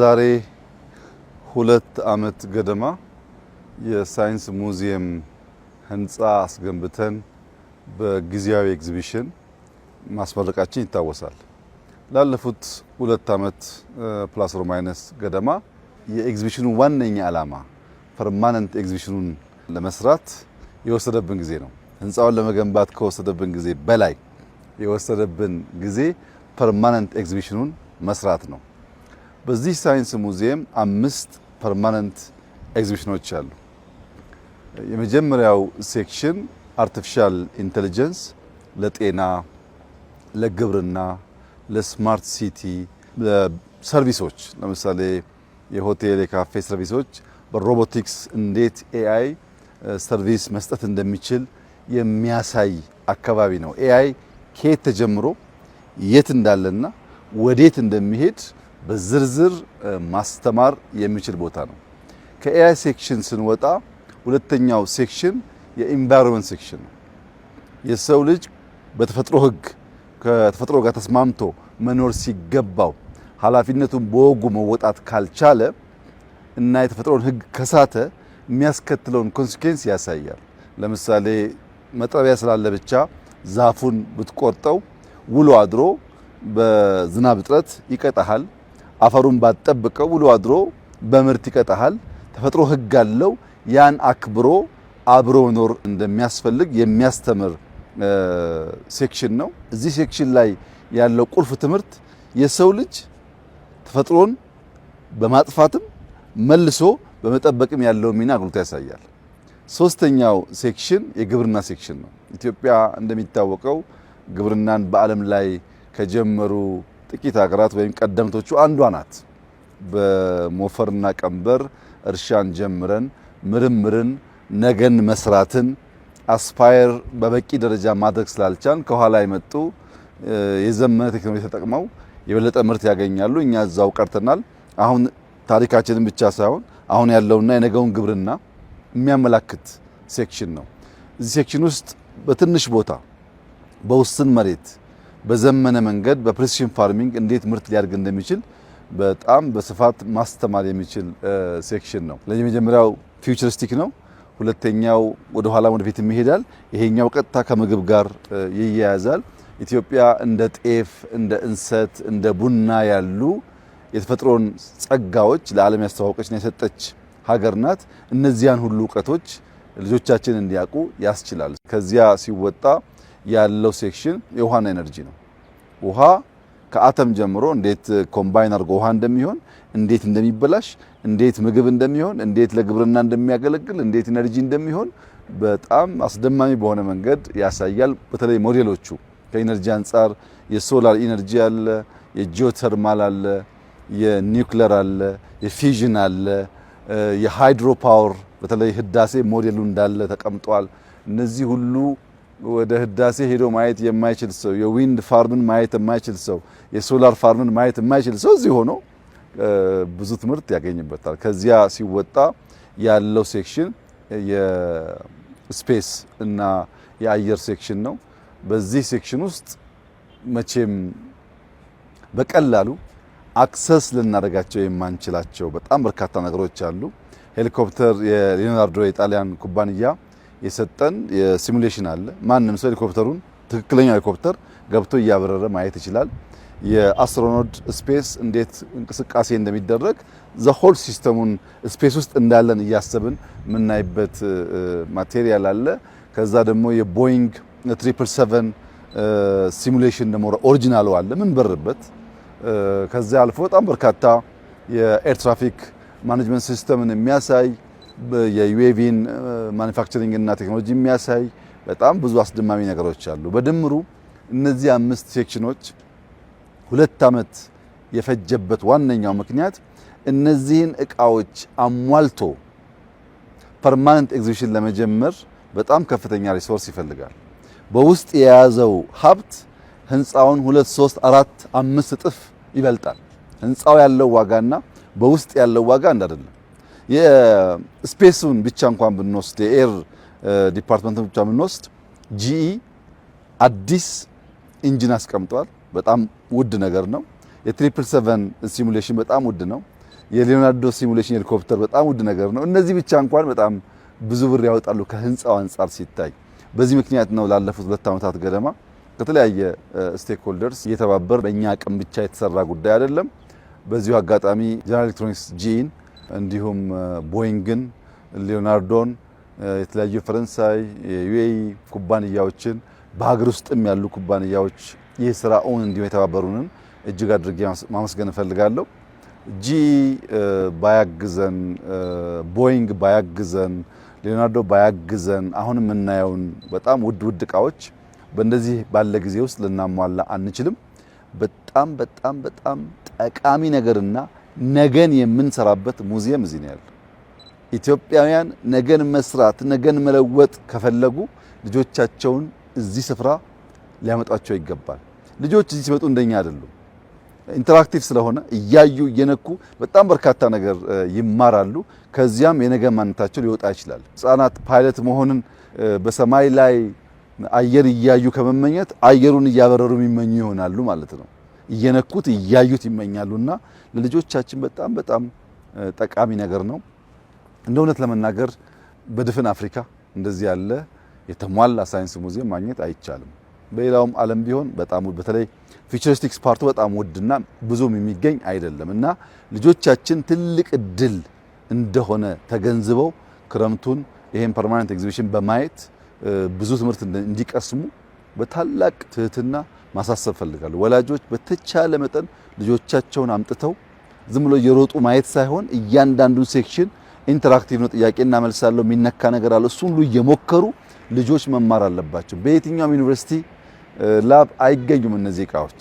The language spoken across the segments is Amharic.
የዛሬ 2 ዓመት ገደማ የሳይንስ ሙዚየም ህንጻ አስገንብተን በጊዜያዊ ኤግዚቢሽን ማስመረቃችን ይታወሳል። ላለፉት 2 ዓመት ፕላስ ኦር ማይነስ ገደማ የኤግዚቢሽኑ ዋነኛ ዓላማ ፐርማነንት ኤግዚቢሽኑን ለመስራት የወሰደብን ጊዜ ነው። ህንጻውን ለመገንባት ከወሰደብን ጊዜ በላይ የወሰደብን ጊዜ ፐርማነንት ኤግዚቢሽኑን መስራት ነው። በዚህ ሳይንስ ሙዚየም 5 ፐርማነንት ኤግዚቢሽኖች አሉ። የመጀመሪያው ሴክሽን አርቲፊሻል ኢንተለጀንስ ለጤና፣ ለግብርና፣ ለስማርት ሲቲ፣ ለሰርቪሶች ለምሳሌ የሆቴል የካፌ ሰርቪሶች በሮቦቲክስ እንዴት ኤአይ ሰርቪስ መስጠት እንደሚችል የሚያሳይ አካባቢ ነው። ኤአይ ከየት ተጀምሮ የት እንዳለና ወዴት እንደሚሄድ በዝርዝር ማስተማር የሚችል ቦታ ነው። ከኤአይ ሴክሽን ስንወጣ ሁለተኛው ሴክሽን የኢንቫይሮንመንት ሴክሽን ነው። የሰው ልጅ በተፈጥሮ ሕግ ከተፈጥሮ ጋር ተስማምቶ መኖር ሲገባው ኃላፊነቱን በወጉ መወጣት ካልቻለ እና የተፈጥሮን ሕግ ከሳተ የሚያስከትለውን ኮንሲኩዌንስ ያሳያል። ለምሳሌ መጥረቢያ ስላለ ብቻ ዛፉን ብትቆርጠው ውሎ አድሮ በዝናብ እጥረት ይቀጣሃል። አፈሩን ባጠብቀው ውሎ አድሮ በምርት ይቀጣሃል። ተፈጥሮ ሕግ አለው። ያን አክብሮ አብሮ መኖር እንደሚያስፈልግ የሚያስተምር ሴክሽን ነው። እዚህ ሴክሽን ላይ ያለው ቁልፍ ትምህርት የሰው ልጅ ተፈጥሮን በማጥፋትም መልሶ በመጠበቅም ያለው ሚና አጉልቶ ያሳያል። ሶስተኛው ሴክሽን የግብርና ሴክሽን ነው። ኢትዮጵያ እንደሚታወቀው ግብርናን በዓለም ላይ ከጀመሩ ጥቂት ሀገራት ወይም ቀደምቶቹ አንዷ ናት። በሞፈርና ቀንበር እርሻን ጀምረን ምርምርን፣ ነገን መስራትን አስፓየር በበቂ ደረጃ ማድረግ ስላልቻን ከኋላ የመጡ የዘመነ ቴክኖሎጂ ተጠቅመው የበለጠ ምርት ያገኛሉ። እኛ እዛው ቀርተናል። አሁን ታሪካችንን ብቻ ሳይሆን አሁን ያለውና የነገውን ግብርና የሚያመላክት ሴክሽን ነው። እዚህ ሴክሽን ውስጥ በትንሽ ቦታ በውስን መሬት በዘመነ መንገድ በፕሪሲሽን ፋርሚንግ እንዴት ምርት ሊያድግ እንደሚችል በጣም በስፋት ማስተማር የሚችል ሴክሽን ነው። ለመጀመሪያው ፊውቸሪስቲክ ነው። ሁለተኛው ወደ ኋላ ወደፊት ይሄዳል። ይሄኛው ቀጥታ ከምግብ ጋር ይያያዛል። ኢትዮጵያ እንደ ጤፍ፣ እንደ እንሰት፣ እንደ ቡና ያሉ የተፈጥሮን ጸጋዎች ለዓለም ያስተዋወቀችና የሰጠች ሀገር ናት። እነዚያን ሁሉ እውቀቶች ልጆቻችን እንዲያውቁ ያስችላል። ከዚያ ሲወጣ ያለው ሴክሽን የውሃና ኤነርጂ ነው። ውሃ ከአተም ጀምሮ እንዴት ኮምባይን አድርጎ ውሃ እንደሚሆን፣ እንዴት እንደሚበላሽ፣ እንዴት ምግብ እንደሚሆን፣ እንዴት ለግብርና እንደሚያገለግል፣ እንዴት ኤነርጂ እንደሚሆን በጣም አስደማሚ በሆነ መንገድ ያሳያል። በተለይ ሞዴሎቹ ከኤነርጂ አንጻር የሶላር ኢነርጂ አለ፣ የጂኦተርማል አለ፣ የኒውክሌር አለ፣ የፊዥን አለ፣ የሃይድሮ ፓወር በተለይ ህዳሴ ሞዴሉ እንዳለ ተቀምጧል። እነዚህ ሁሉ ወደ ህዳሴ ሄዶ ማየት የማይችል ሰው፣ የዊንድ ፋርምን ማየት የማይችል ሰው፣ የሶላር ፋርምን ማየት የማይችል ሰው እዚህ ሆኖ ብዙ ትምህርት ያገኝበታል። ከዚያ ሲወጣ ያለው ሴክሽን የስፔስ እና የአየር ሴክሽን ነው። በዚህ ሴክሽን ውስጥ መቼም በቀላሉ አክሰስ ልናደርጋቸው የማንችላቸው በጣም በርካታ ነገሮች አሉ። ሄሊኮፕተር የሊዮናርዶ የጣሊያን ኩባንያ የሰጠን የሲሙሌሽን አለ። ማንም ሰው ሄሊኮፕተሩን ትክክለኛው ሄሊኮፕተር ገብቶ እያበረረ ማየት ይችላል። የአስትሮኖት ስፔስ እንዴት እንቅስቃሴ እንደሚደረግ ዘሆል ሲስተሙን ስፔስ ውስጥ እንዳለን እያሰብን የምናይበት ማቴሪያል አለ። ከዛ ደግሞ የቦይንግ 777 ሲሙሌሽን ደግሞ ኦሪጂናሉ አለ ምን በርበት። ከዛ አልፎ በጣም በርካታ የኤር ትራፊክ ማኔጅመንት ሲስተምን የሚያሳይ የዩኤቪን ማኒፋክቸሪንግ እና ቴክኖሎጂ የሚያሳይ በጣም ብዙ አስደማሚ ነገሮች አሉ። በድምሩ እነዚህ 5 ሴክሽኖች 2 ዓመት የፈጀበት ዋነኛው ምክንያት እነዚህን እቃዎች አሟልቶ ፐርማነንት ኤግዚቢሽን ለመጀመር በጣም ከፍተኛ ሪሶርስ ይፈልጋል። በውስጥ የያዘው ሀብት ህንፃውን 2፣ 3፣ 4፣ 5 እጥፍ ይበልጣል። ህንፃው ያለው ዋጋና በውስጥ ያለው ዋጋ አንድ አይደለም። የስፔሱን ብቻ እንኳን ብንወስድ የኤር ዲፓርትመንቱን ብቻ ብንወስድ ጂኢ አዲስ ኢንጂን አስቀምጧል። በጣም ውድ ነገር ነው። የ777 ሲሙሌሽን በጣም ውድ ነው። የሊዮናርዶ ሲሙሌሽን ሄሊኮፕተር በጣም ውድ ነገር ነው። እነዚህ ብቻ እንኳን በጣም ብዙ ብር ያወጣሉ ከህንፃው አንጻር ሲታይ። በዚህ ምክንያት ነው ላለፉት 2 ዓመታት ገደማ ከተለያየ ስቴክሆልደርስ እየተባበር በእኛ አቅም ብቻ የተሰራ ጉዳይ አይደለም። በዚሁ አጋጣሚ ጀነራል ኤሌክትሮኒክስ ጂን እንዲሁም ቦይንግን፣ ሊዮናርዶን፣ የተለያዩ ፈረንሳይ የዩኤኢ ኩባንያዎችን በሀገር ውስጥም ያሉ ኩባንያዎች ይህ ስራውን እንዲሁ የተባበሩንን እጅግ አድርጌ ማመስገን እፈልጋለሁ። ጂ ባያግዘን፣ ቦይንግ ባያግዘን፣ ሊዮናርዶ ባያግዘን አሁን የምናየውን በጣም ውድ እቃዎች በእንደዚህ ባለ ጊዜ ውስጥ ልናሟላ አንችልም። በጣም በጣም በጣም ጠቃሚ ነገርና ነገን የምንሰራበት ሙዚየም እዚህ ነው ያለው። ኢትዮጵያውያን ነገን መስራት ነገን መለወጥ ከፈለጉ ልጆቻቸውን እዚህ ስፍራ ሊያመጣቸው ይገባል። ልጆች እዚህ ሲመጡ እንደኛ አይደሉም። ኢንተራክቲቭ ስለሆነ እያዩ እየነኩ በጣም በርካታ ነገር ይማራሉ። ከዚያም የነገ ማንነታቸው ሊወጣ ይችላል። ህጻናት ፓይለት መሆንን በሰማይ ላይ አየር እያዩ ከመመኘት አየሩን እያበረሩ የሚመኙ ይሆናሉ ማለት ነው። እየነኩት እያዩት ይመኛሉና ለልጆቻችን በጣም በጣም ጠቃሚ ነገር ነው። እንደ እውነት ለመናገር በድፍን አፍሪካ እንደዚህ ያለ የተሟላ ሳይንስ ሙዚየም ማግኘት አይቻልም። በሌላውም ዓለም ቢሆን በጣም በተለይ ፊቸሪስቲክስ ፓርቱ በጣም ውድና ብዙም የሚገኝ አይደለም እና ልጆቻችን ትልቅ እድል እንደሆነ ተገንዝበው ክረምቱን ይሄን ፐርማነንት ኤግዚቢሽን በማየት ብዙ ትምህርት እንዲቀስሙ በታላቅ ትህትና ማሳሰብ ፈልጋለሁ። ወላጆች በተቻለ መጠን ልጆቻቸውን አምጥተው ዝም ብሎ እየሮጡ ማየት ሳይሆን እያንዳንዱን ሴክሽን ኢንተራክቲቭ ነው፣ ጥያቄና መልስ አለው፣ የሚነካ ነገር አለው። እሱን ሁሉ እየሞከሩ ልጆች መማር አለባቸው። በየትኛውም ዩኒቨርሲቲ ላብ አይገኙም እነዚህ እቃዎች።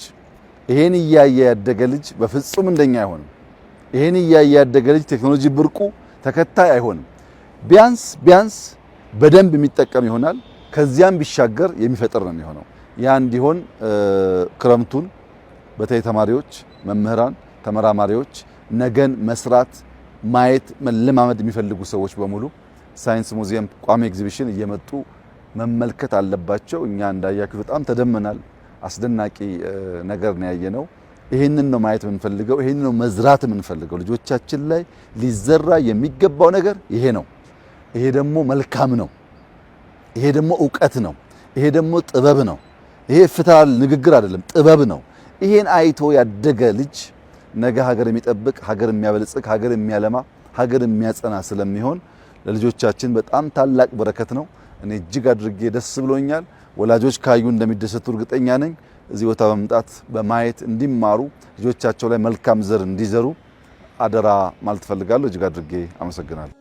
ይሄን እያየ ያደገ ልጅ በፍጹም እንደኛ አይሆንም። ይሄን እያየ ያደገ ልጅ ቴክኖሎጂ ብርቁ ተከታይ አይሆንም። ቢያንስ በደንብ የሚጠቀም ይሆናል። ከዚያም ቢሻገር የሚፈጥር ነው የሚሆነው። ያ እንዲሆን ክረምቱን በተለይ ተማሪዎች፣ መምህራን፣ ተመራማሪዎች ነገን መስራት ማየት መለማመድ የሚፈልጉ ሰዎች በሙሉ ሳይንስ ሙዚየም ቋሚ ኤግዚቢሽን እየመጡ መመልከት አለባቸው። እኛ እንዳያችሁ በጣም ተደመናል። አስደናቂ ነገር ነው ያየነው። ይሄንን ነው ማየት የምንፈልገው። ይሄንን ነው መዝራት የምንፈልገው። ልጆቻችን ላይ ሊዘራ የሚገባው ነገር ይሄ ነው። ይሄ ደግሞ መልካም ነው። ይሄ ደግሞ ዕውቀት ነው። ይሄ ደግሞ ጥበብ ነው። ይሄ ፍትሃዊ ንግግር አይደለም፣ ጥበብ ነው። ይሄን አይቶ ያደገ ልጅ ነገ ሀገር የሚጠብቅ፣ ሀገር የሚያበለጽግ፣ ሀገር የሚያለማ፣ ሀገር የሚያጸና ስለሚሆን ለልጆቻችን በጣም ታላቅ በረከት ነው። እኔ እጅግ አድርጌ ደስ ብሎኛል። ወላጆች ካዩ እንደሚደሰቱ እርግጠኛ ነኝ። እዚህ ቦታ በመምጣት በማየት እንዲማሩ፣ ልጆቻቸው ላይ መልካም ዘር እንዲዘሩ አደራ ማለት ፈልጋለሁ። እጅግ አድርጌ አመሰግናለሁ።